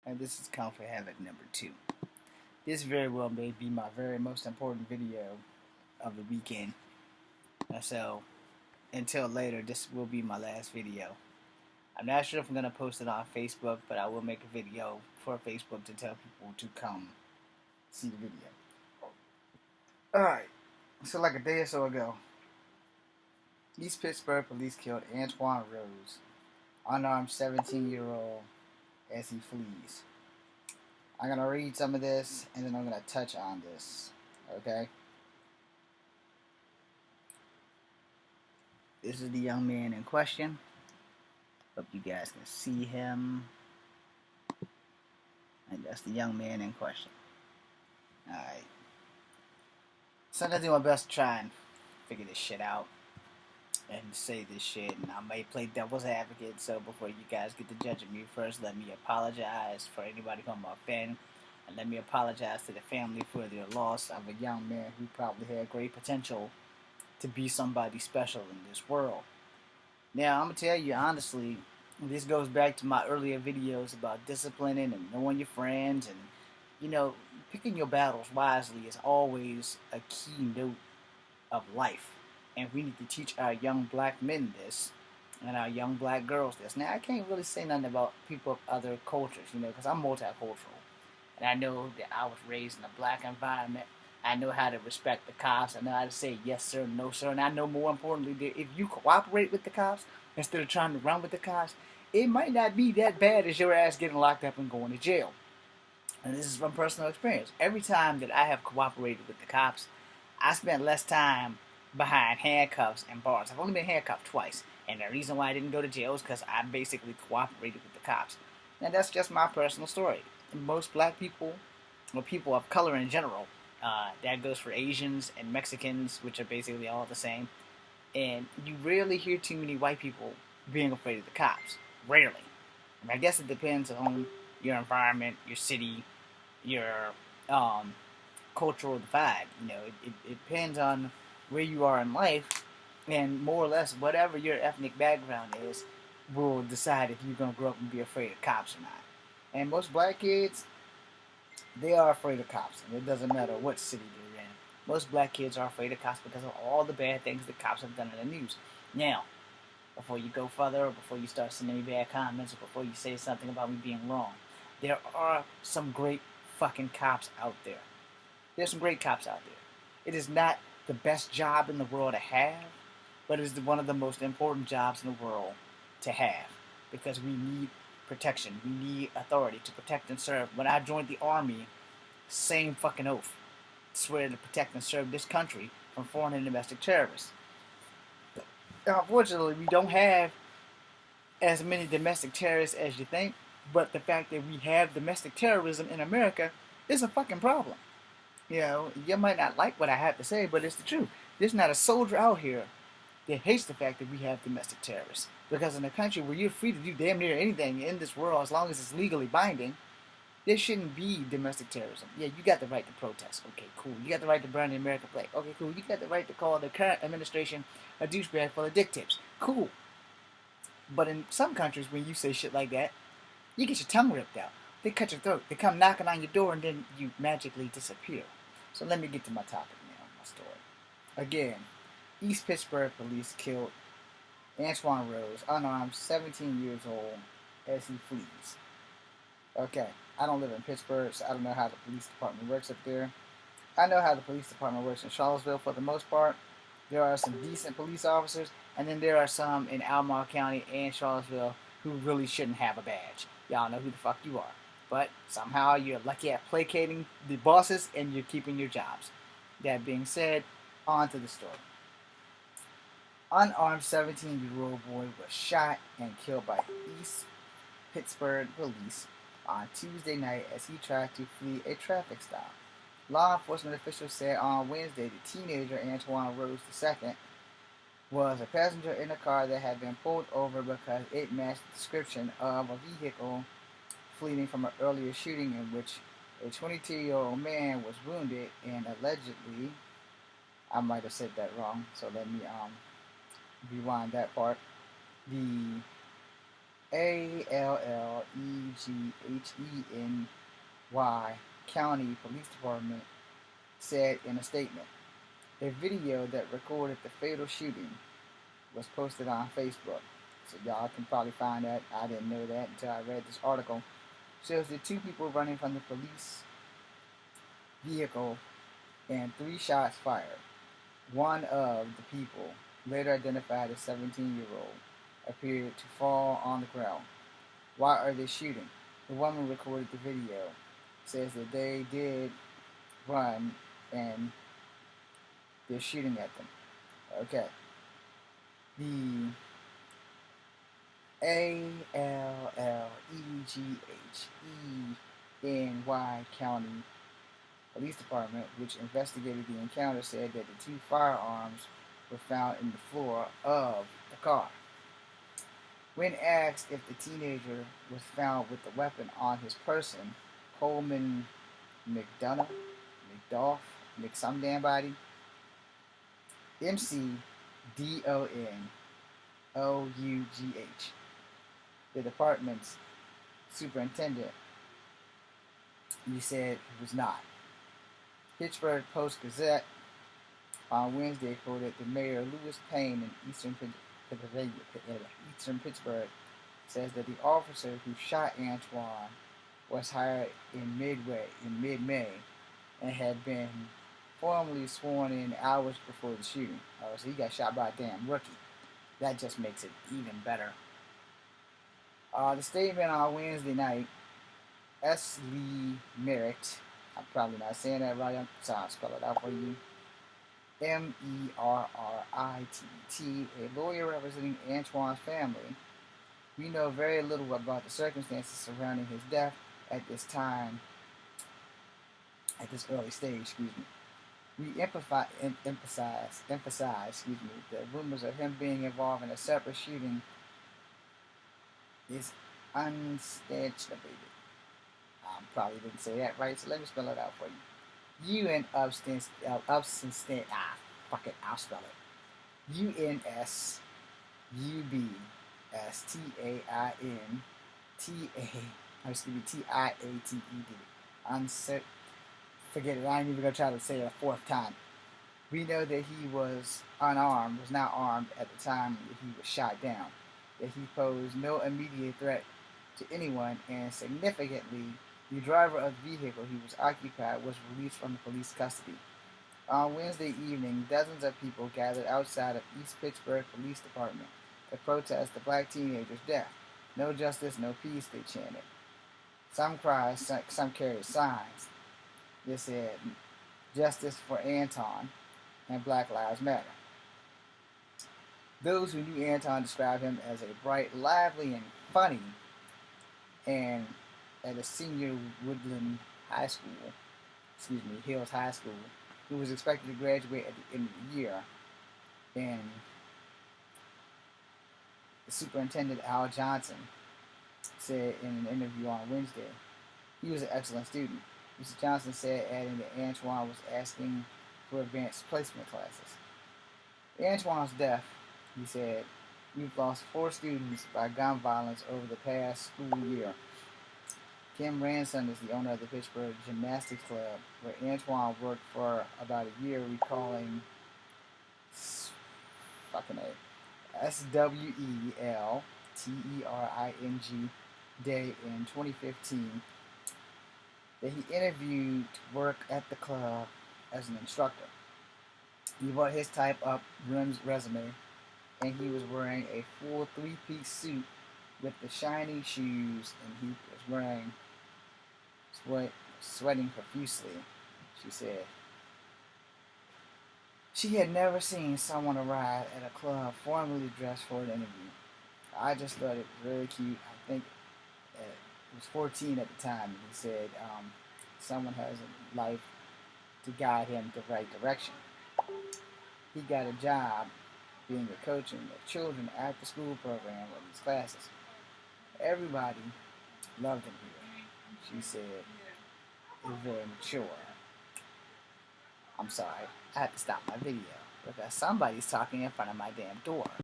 And this is Comfort Havoc number 2. This very well may be my very most important video of the weekend. So, until later, this will be my last video. I'm not sure if I'm going to post it on Facebook, but I will make a video for Facebook to tell people to come see the video. Alright, so like a day or so ago, East Pittsburgh police killed Antoine Rose, unarmed 17-year-old, as he flees. I'm going to read some of this, and then I'm going to touch on this, okay? This is the young man in question. Hope you guys can see him. And that's the young man in question. Alright. So I'm going to do my best to try and figure this shit out and say this shit, and I may play devil's advocate. So before you guys get to judging me, first let me apologize for anybody who I'm offending, and let me apologize to the family for their loss of a young man who probably had great potential to be somebody special in this world. Now I'm gonna tell you honestly, this goes back to my earlier videos about disciplining and knowing your friends, and picking your battles wisely is always a key note of life. And we need to teach our young black men this, and our young black girls this. Now, I can't really say nothing about people of other cultures, because I'm multicultural. And I know that I was raised in a black environment. I know how to respect the cops. I know how to say yes, sir, no, sir. And I know, more importantly, that if you cooperate with the cops instead of trying to run with the cops, it might not be that bad as your ass getting locked up and going to jail. And this is from personal experience. Every time that I have cooperated with the cops, I spent less time behind handcuffs and bars. I've only been handcuffed twice, and the reason why I didn't go to jail is because I basically cooperated with the cops. And that's just my personal story. And most black people, or people of color in general, that goes for Asians and Mexicans, which are basically all the same. And you rarely hear too many white people being afraid of the cops. Rarely. And I guess it depends on your environment, your city, your cultural divide. It depends on where you are in life, and more or less whatever your ethnic background is will decide if you're going to grow up and be afraid of cops or not. And most black kids, they are afraid of cops, and it doesn't matter what city they're in. Most black kids are afraid of cops because of all the bad things the cops have done in the news. Now, before you go further, or before you start sending me bad comments, or before you say something about me being wrong, there are some great fucking cops out there. There's some great cops out there. It is not the best job in the world to have, but it is one of the most important jobs in the world to have, because we need protection. We need authority to protect and serve. When I joined the Army, same fucking oath. Swear to protect and serve this country from foreign and domestic terrorists. Unfortunately, we don't have as many domestic terrorists as you think, but the fact that we have domestic terrorism in America is a fucking problem. You might not like what I have to say, but it's the truth. There's not a soldier out here that hates the fact that we have domestic terrorists. Because in a country where you're free to do damn near anything in this world, as long as it's legally binding, there shouldn't be domestic terrorism. Yeah, you got the right to protest. Okay, cool. You got the right to burn the American flag. Okay, cool. You got the right to call the current administration a douchebag full of dick tips. Cool. But in some countries, when you say shit like that, you get your tongue ripped out. They cut your throat. They come knocking on your door, and then you magically disappear. So let me get to my topic now, my story. Again, East Pittsburgh police killed Antoine Rose, unarmed, 17 years old, as he flees. Okay, I don't live in Pittsburgh, so I don't know how the police department works up there. I know how the police department works in Charlottesville for the most part. There are some decent police officers, and then there are some in Albemarle County and Charlottesville who really shouldn't have a badge. Y'all know who the fuck you are. But somehow you're lucky at placating the bosses and you're keeping your jobs. That being said, on to the story. Unarmed 17-year-old boy was shot and killed by East Pittsburgh police on Tuesday night as he tried to flee a traffic stop. Law enforcement officials said on Wednesday the teenager Antoine Rose II was a passenger in a car that had been pulled over because it matched the description of a vehicle fleeing from an earlier shooting in which a 22-year-old man was wounded and allegedly, I might have said that wrong, so let me rewind that part. The Allegheny County Police Department said in a statement. A video that recorded the fatal shooting was posted on Facebook. So y'all can probably find that. I didn't know that until I read this article. Shows the two people running from the police vehicle and 3 shots fired. One of the people, later identified as 17-year-old, appeared to fall on the ground. Why are they shooting? The woman recorded the video. Says that they did run and they're shooting at them. Okay. The Allegheny County Police Department, which investigated the encounter, said that the 2 firearms were found in the floor of the car. When asked if the teenager was found with the weapon on his person, Coleman McDonough, some damn body, McDonoughh, the department's superintendent, he said it was not. Pittsburgh Post-Gazette on Wednesday quoted the mayor Louis Payne in Eastern Pittsburgh says that the officer who shot Antoine was hired in mid-May and had been formally sworn in hours before the shooting. Oh, so he got shot by a damn rookie. That just makes it even better. The statement on Wednesday night, S. Lee Merritt, I'm probably not saying that right, so I'll spell it out for you. Merritt, a lawyer representing Antoine's family. We know very little about the circumstances surrounding his death at this early stage, We emphasize, that rumors of him being involved in a separate shooting is unsubstantiated. I probably didn't say that right, so let me spell it out for you. I'll spell it. UNSUBSTAINTIATED. Forget it, I ain't even gonna try to say it a 4th time. We know that he was not armed at the time that he was shot down, that he posed no immediate threat to anyone, and significantly, the driver of the vehicle he was occupied was released from the police custody. On Wednesday evening, dozens of people gathered outside of East Pittsburgh Police Department to protest the black teenager's death. No justice, no peace, they chanted. Some cried, some carried signs. They said, "Justice for Anton," and "Black Lives Matter." Those who knew Anton described him as a bright, lively, and funny, and at a senior Hills High School, who was expected to graduate at the end of the year. And the superintendent, Al Johnson, said in an interview on Wednesday, he was an excellent student. Mr. Johnson said, adding that Antoine was asking for advanced placement classes. Antoine's death, he said, we've lost 4 students by gun violence over the past school year. Kim Ransom is the owner of the Pittsburgh Gymnastics Club, where Antoine worked for about a year, recalling SWELTERING Day in 2015 that he interviewed to work at the club as an instructor. He brought his type-up resume, and he was wearing a full 3-piece suit with the shiny shoes, and he was sweating profusely, she said. She had never seen someone arrive at a club formally dressed for an interview. I just thought it was really cute. I think he was 14 at the time, and he said someone has a life to guide him the right direction. He got a job being a coach in the children after-school program of his classes. Everybody loved him here, she said. He's very mature. I'm sorry, I had to stop my video because somebody's talking in front of my damn door.